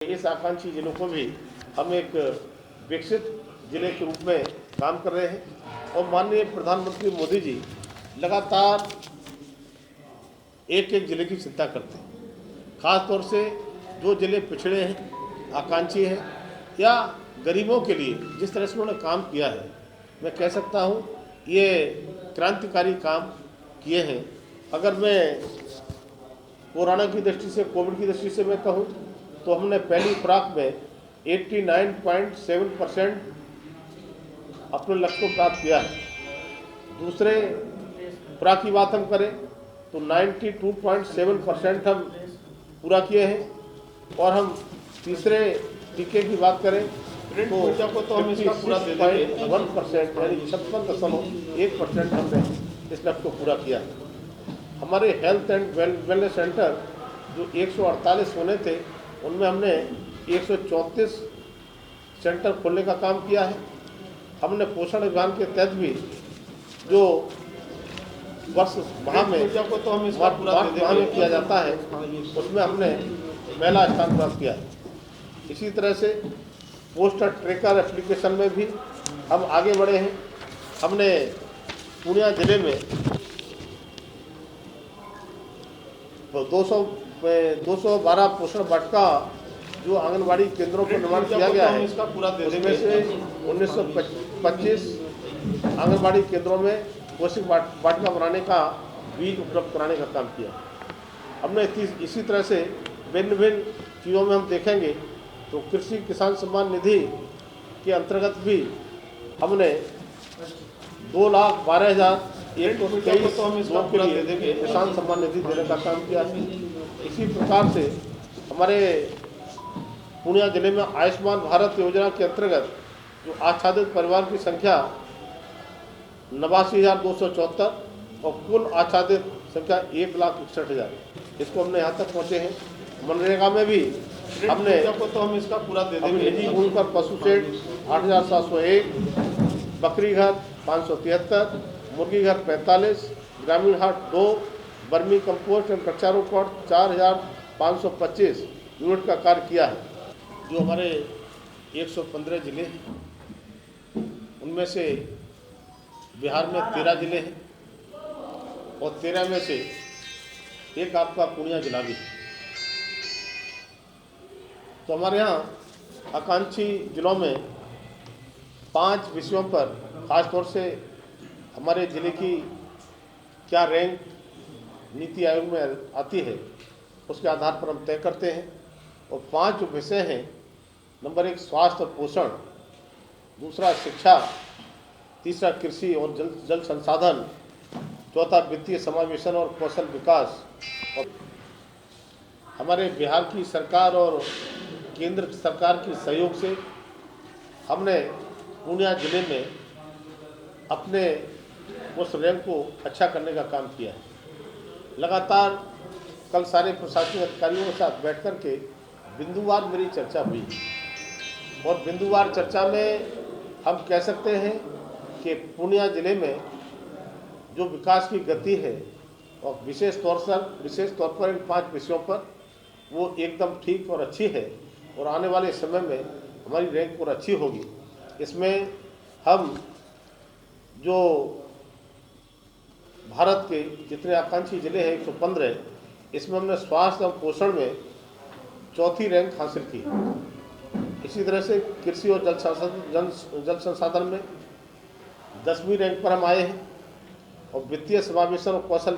इस आकांक्षी जिलों को भी हम एक विकसित जिले के रूप में काम कर रहे हैं और माननीय प्रधानमंत्री मोदी जी लगातार एक एक जिले की चिंता करते हैं। खास तौर से जो जिले पिछड़े हैं, आकांक्षी हैं या गरीबों के लिए जिस तरह से उन्होंने काम किया है, मैं कह सकता हूँ ये क्रांतिकारी काम किए हैं। अगर मैं कोरोना की दृष्टि से, कोविड की दृष्टि से मैं कहूँ तो हमने पहली खुराक में 89.7% अपने लक्ष्य को प्राप्त किया है। दूसरे खुराक की बात हम करें तो 92.7% हम पूरा किए हैं और हम तीसरे टीके की बात करें तो हम इसका पूरा 1% यानी 56.1% हमने इस लक्ष्य को पूरा किया है। हमारे हेल्थ एंड वेलनेस सेंटर जो 148 होने थे उनमें हमने 134 सेंटर खोलने का काम किया है। हमने पोषण अभियान के तहत भी जो वर्ष माह में किया जाता है उसमें हमने पहला स्थान प्राप्त किया है। इसी तरह से पोस्टर ट्रैकर एप्लीकेशन में भी हम आगे बढ़े हैं। हमने पूर्णिया जिले में 212 पोषण वाटिका जो आंगनबाड़ी केंद्रों पर निर्माण किया गया है, उसमें से 1925 आंगनबाड़ी केंद्रों में पोषक वाटिका बनाने का बीज उपलब्ध कराने का काम किया। हमने इसी तरह से भिन्न भिन्न चीज़ों में हम देखेंगे तो कृषि किसान सम्मान निधि के अंतर्गत भी हमने 2,12,123 लोगों के लिए किसान सम्मान निधि देने का काम किया है। इसी प्रकार से हमारे पूर्णिया जिले में आयुष्मान भारत योजना के अंतर्गत जो आच्छादित परिवार की संख्या 89,274 और कुल आच्छादित संख्या 1,61,000, इसको हमने यहाँ तक पहुँचे हैं। मनरेगा में भी हमने हम इसका पूरा दे देंगे। निजी भूमि पर पशु शेड 8,701, बकरी घर 573, मुर्गी घर 45, ग्रामीण हाट 2, बर्मी कंपोस्ट एवं वृक्षारोपण 4,525 यूनिट का कार्य किया है। जो हमारे 115 जिले हैं उनमें से बिहार में 13 जिले हैं और 13 में से एक आपका पूर्णिया जिला भी है। तो हमारे यहाँ आकांक्षी जिलों में 5 विषयों पर खास तौर से हमारे ज़िले की क्या रैंक नीति आयोग में आती है उसके आधार पर हम तय करते हैं। और 5 जो विषय हैं, नंबर 1 स्वास्थ्य और पोषण, दूसरा शिक्षा, तीसरा कृषि और जल संसाधन, चौथा वित्तीय समावेशन और कौशल विकास। और हमारे बिहार की सरकार और केंद्र सरकार के सहयोग से हमने पूर्णिया जिले में अपने उस रैंक को अच्छा करने का काम किया है। लगातार कल सारे प्रशासनिक अधिकारियों के साथ बैठ कर के बिंदुवार मेरी चर्चा हुई और बिंदुवार चर्चा में हम कह सकते हैं कि पूर्णिया जिले में जो विकास की गति है और विशेष तौर पर इन 5 विषयों पर वो एकदम ठीक और अच्छी है और आने वाले समय में हमारी रैंक और अच्छी होगी। इसमें हम जो भारत के जितने आकांक्षी जिले हैं 115, इसमें हमने स्वास्थ्य और पोषण में 4थी रैंक हासिल की। इसी तरह से कृषि और जल संसाधन में 10वीं रैंक पर हम आए हैं और वित्तीय समावेशन और कौशल